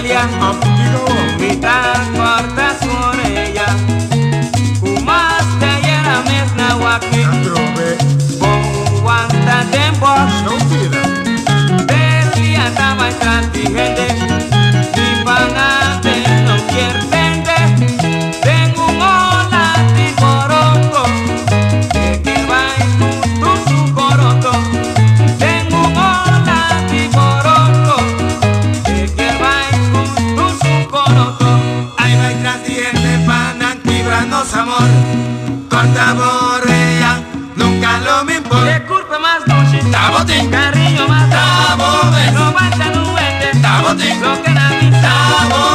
Celia, mi transportas por ella. Kumas te yera mes na waki. Bon wanta tempo. Decía estaba entranti gente. Mi pangante no quiere vende. Tengo un hola ti coroto. Que va en tu coroto. Tengo un hola ti coroto. Que va en tu coroto. Ahí va entranti gente panan quebrarnos amor. Corta borrea, nunca lo me importa. De culpa más noche. Tabotín, Cariño más. Tabotín, No basta no vende. Tabotín, Lo que da mi Tabotín.